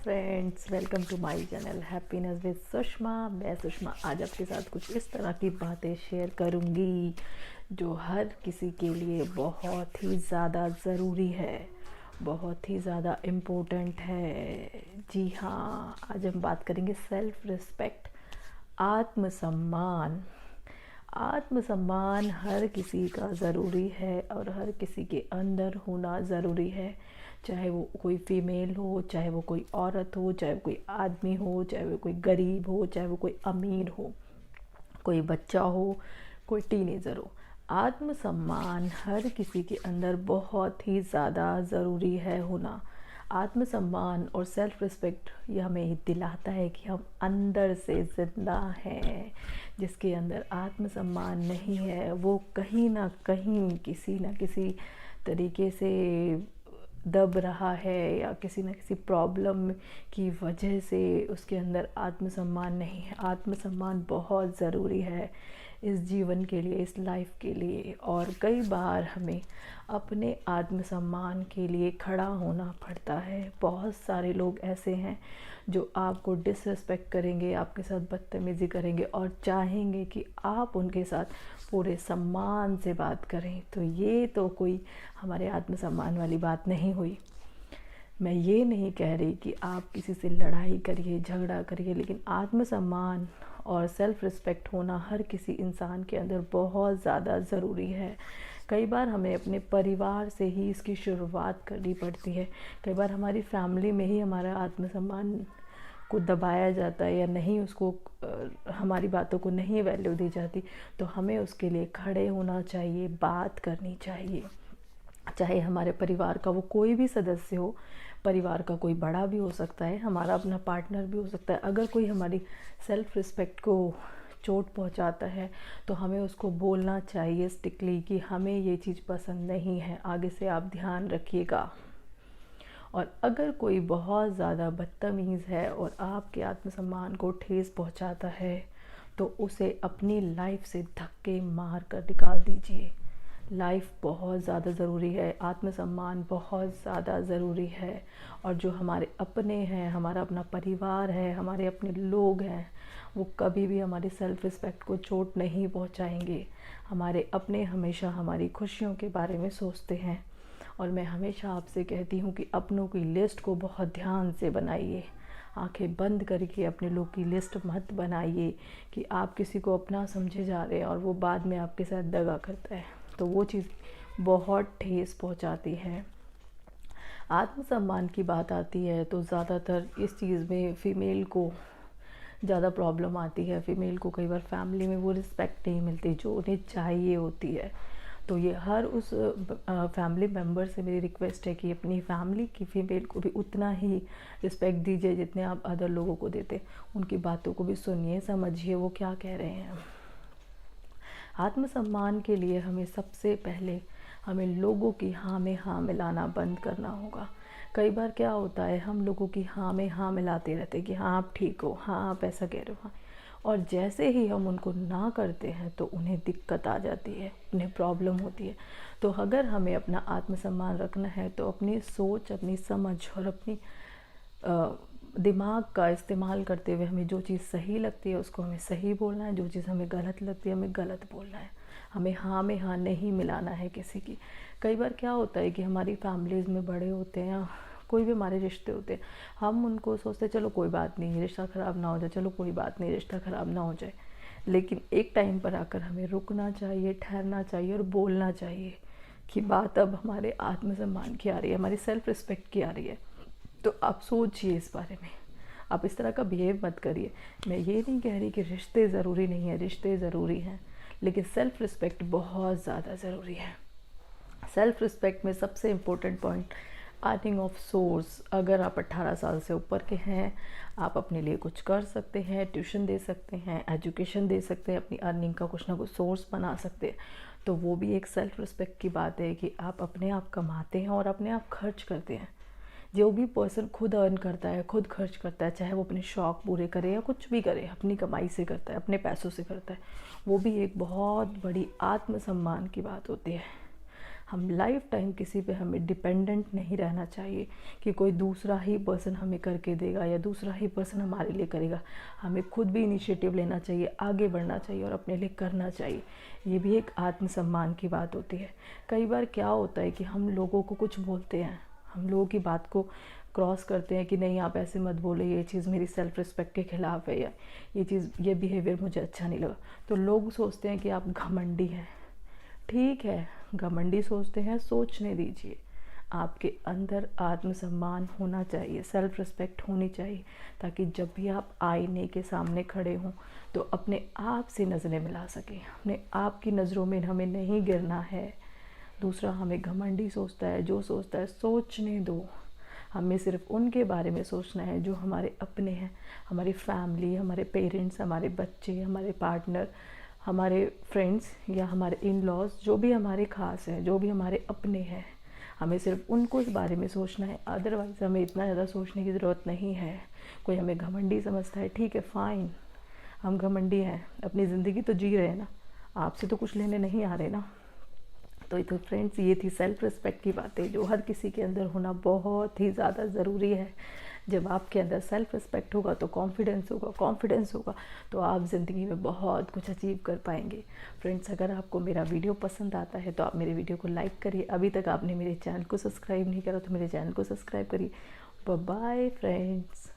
Friends, welcome to my channel happiness with Sushma. मैं सुषमा आज आपके साथ कुछ इस तरह की बातें शेयर करूंगी जो हर किसी के लिए बहुत ही ज़्यादा ज़रूरी है, बहुत ही ज़्यादा इम्पोर्टेंट है। जी हाँ, आज हम बात करेंगे सेल्फ रिस्पेक्ट, आत्मसम्मान। आत्मसम्मान हर किसी का ज़रूरी है और हर किसी के अंदर होना ज़रूरी है। चाहे वो कोई फीमेल हो, चाहे वो कोई औरत हो, चाहे वो कोई आदमी हो, चाहे वो कोई गरीब हो, चाहे वो कोई अमीर हो, कोई बच्चा हो, कोई टीनेजर हो। आत्मसम्मान हर किसी के अंदर बहुत ही ज़्यादा ज़रूरी है होना। आत्मसम्मान और सेल्फ रिस्पेक्ट ये हमें दिलाता है कि हम अंदर से ज़िंदा हैं। जिसके अंदर आत्मसम्मान नहीं है वो कहीं ना कहीं किसी न किसी तरीके से दब रहा है या किसी न किसी प्रॉब्लम की वजह से उसके अंदर आत्मसम्मान नहीं है। आत्मसम्मान बहुत ज़रूरी है इस जीवन के लिए, इस लाइफ के लिए। और कई बार हमें अपने आत्मसम्मान के लिए खड़ा होना पड़ता है। बहुत सारे लोग ऐसे हैं जो आपको डिसरिस्पेक्ट करेंगे, आपके साथ बदतमीज़ी करेंगे और चाहेंगे कि आप उनके साथ पूरे सम्मान से बात करें। तो ये तो कोई हमारे आत्मसम्मान वाली बात नहीं हुई। मैं ये नहीं कह रही कि आप किसी से लड़ाई करिए, झगड़ा करिए, लेकिन आत्मसम्मान और सेल्फ रिस्पेक्ट होना हर किसी इंसान के अंदर बहुत ज़्यादा ज़रूरी है। कई बार हमें अपने परिवार से ही इसकी शुरुआत करनी पड़ती है। कई बार हमारी फैमिली में ही हमारा आत्मसम्मान को दबाया जाता है या नहीं, उसको हमारी बातों को नहीं वैल्यू दी जाती। तो हमें उसके लिए खड़े होना चाहिए, बात करनी चाहिए। चाहे हमारे परिवार का वो कोई भी सदस्य हो, परिवार का कोई बड़ा भी हो सकता है, हमारा अपना पार्टनर भी हो सकता है। अगर कोई हमारी सेल्फ रिस्पेक्ट को चोट पहुंचाता है तो हमें उसको बोलना चाहिए स्ट्रिक्टली कि हमें ये चीज़ पसंद नहीं है, आगे से आप ध्यान रखिएगा। और अगर कोई बहुत ज़्यादा बदतमीज़ है और आपके आत्मसम्मान को ठेस पहुंचाता है तो उसे अपनी लाइफ से धक्के मार कर निकाल दीजिए। लाइफ बहुत ज़्यादा ज़रूरी है, आत्मसम्मान बहुत ज़्यादा ज़रूरी है। और जो हमारे अपने हैं, हमारा अपना परिवार है, हमारे अपने लोग हैं, वो कभी भी हमारी सेल्फ रिस्पेक्ट को चोट नहीं पहुंचाएंगे। हमारे अपने हमेशा हमारी खुशियों के बारे में सोचते हैं। और मैं हमेशा आपसे कहती हूँ कि अपनों की लिस्ट को बहुत ध्यान से बनाइए। आंखें बंद करके अपने लोग की लिस्ट मत बनाइए कि आप किसी को अपना समझे जा रहे हैं और वो बाद में आपके साथ दगा करता है, तो वो चीज़ बहुत ठेस पहुंचाती है। आत्मसम्मान की बात आती है तो ज़्यादातर इस चीज़ में फ़ीमेल को ज़्यादा प्रॉब्लम आती है। फ़ीमेल को कई बार फैमिली में वो रिस्पेक्ट नहीं मिलती जो उन्हें चाहिए होती है। तो ये हर उस फैमिली मेम्बर से मेरी रिक्वेस्ट है कि अपनी फैमिली की फ़ीमेल को भी उतना ही रिस्पेक्ट दीजिए जितने आप अदर लोगों को देते। उनकी बातों को भी सुनिए, समझिए वो क्या कह रहे हैं। आत्मसम्मान के लिए हमें सबसे पहले हमें लोगों की हाँ में हाँ मिलाना बंद करना होगा। कई बार क्या होता है, हम लोगों की हाँ में हाँ मिलाते रहते हैं कि हाँ आप ठीक हो, हाँ आप ऐसा कह रहे हो, हाँ। और जैसे ही हम उनको ना करते हैं तो उन्हें दिक्कत आ जाती है, उन्हें प्रॉब्लम होती है। तो अगर हमें अपना आत्मसम्मान रखना है तो अपनी सोच, अपनी समझ और अपनी दिमाग का इस्तेमाल करते हुए हमें जो चीज़ सही लगती है उसको हमें सही बोलना है, जो चीज़ हमें गलत लगती है हमें गलत बोलना है। हमें हाँ में हाँ नहीं मिलाना है किसी की। कई बार क्या होता है कि हमारी फैमिलीज़ में बड़े होते हैं या कोई भी हमारे रिश्ते होते हैं, हम उनको सोचते चलो कोई बात नहीं, रिश्ता ख़राब ना हो जाए, चलो कोई बात नहीं, रिश्ता ख़राब ना हो जाए। लेकिन एक टाइम पर आकर हमें रुकना चाहिए, ठहरना चाहिए और बोलना चाहिए कि बात अब हमारे आत्मसम्मान की आ रही है, हमारी सेल्फ रिस्पेक्ट की आ रही है। तो आप सोचिए इस बारे में, आप इस तरह का बिहेव मत करिए। मैं ये नहीं कह रही कि रिश्ते ज़रूरी नहीं है, रिश्ते ज़रूरी हैं, लेकिन सेल्फ रिस्पेक्ट बहुत ज़्यादा ज़रूरी है। सेल्फ रिस्पेक्ट में सबसे important point earning of source. अगर आप 18 साल से ऊपर के हैं, आप अपने लिए कुछ कर सकते हैं, ट्यूशन दे सकते हैं, एजुकेशन दे सकते हैं, अपनी अर्निंग का कुछ ना कुछ सोर्स बना सकते हैं। तो वो भी एक सेल्फ रिस्पेक्ट की बात है कि आप अपने आप कमाते हैं और अपने आप खर्च करते हैं। जो भी पर्सन खुद अर्न करता है, खुद खर्च करता है, चाहे वो अपने शौक़ पूरे करे या कुछ भी करे, अपनी कमाई से करता है, अपने पैसों से करता है, वो भी एक बहुत बड़ी आत्मसम्मान की बात होती है। हम लाइफ टाइम किसी पे हमें डिपेंडेंट नहीं रहना चाहिए कि कोई दूसरा ही पर्सन हमें करके देगा या दूसरा ही पर्सन हमारे लिए करेगा। हमें खुद भी इनिशिएटिव लेना चाहिए, आगे बढ़ना चाहिए और अपने लिए करना चाहिए। ये भी एक आत्मसम्मान की बात होती है। कई बार क्या होता है कि हम लोगों को कुछ बोलते हैं, हम लोगों की बात को क्रॉस करते हैं कि नहीं आप ऐसे मत बोले, ये चीज़ मेरी सेल्फ़ रिस्पेक्ट के ख़िलाफ़ है, या ये बिहेवियर मुझे अच्छा नहीं लगा। तो लोग सोचते हैं कि आप घमंडी हैं। ठीक है, घमंडी सोचते हैं, सोचने दीजिए। आपके अंदर आत्मसम्मान होना चाहिए, सेल्फ़ रिस्पेक्ट होनी चाहिए, ताकि जब भी आप आईने के सामने खड़े हों तो अपने आप से नज़रें मिला सकें। अपने आप की नज़रों में हमें नहीं गिरना है। दूसरा हमें घमंडी सोचता है, जो सोचता है सोचने दो। हमें सिर्फ उनके बारे में सोचना है जो हमारे अपने हैं, हमारी फैमिली, हमारे पेरेंट्स, हमारे बच्चे, हमारे पार्टनर, हमारे फ्रेंड्स या हमारे इन लॉज, जो भी हमारे ख़ास हैं, जो भी हमारे अपने हैं, हमें सिर्फ उनको इस बारे में सोचना है। अदरवाइज़ हमें इतना ज़्यादा सोचने की ज़रूरत नहीं है। कोई हमें घमंडी समझता है, ठीक है फ़ाइन, हम घमंडी हैं, अपनी ज़िंदगी तो जी रहे हैं ना, आपसे तो कुछ लेने नहीं आ रहे ना। तो फ्रेंड्स, ये थी सेल्फ़ रिस्पेक्ट की बातें जो हर किसी के अंदर होना बहुत ही ज़्यादा ज़रूरी है। जब आपके अंदर सेल्फ़ रिस्पेक्ट होगा तो कॉन्फिडेंस होगा, कॉन्फिडेंस होगा तो आप ज़िंदगी में बहुत कुछ अचीव कर पाएंगे। फ्रेंड्स, अगर आपको मेरा वीडियो पसंद आता है तो आप मेरे वीडियो को लाइक करिए। अभी तक आपने मेरे चैनल को सब्सक्राइब नहीं करा तो मेरे चैनल को सब्सक्राइब करिए। Bye bye friends.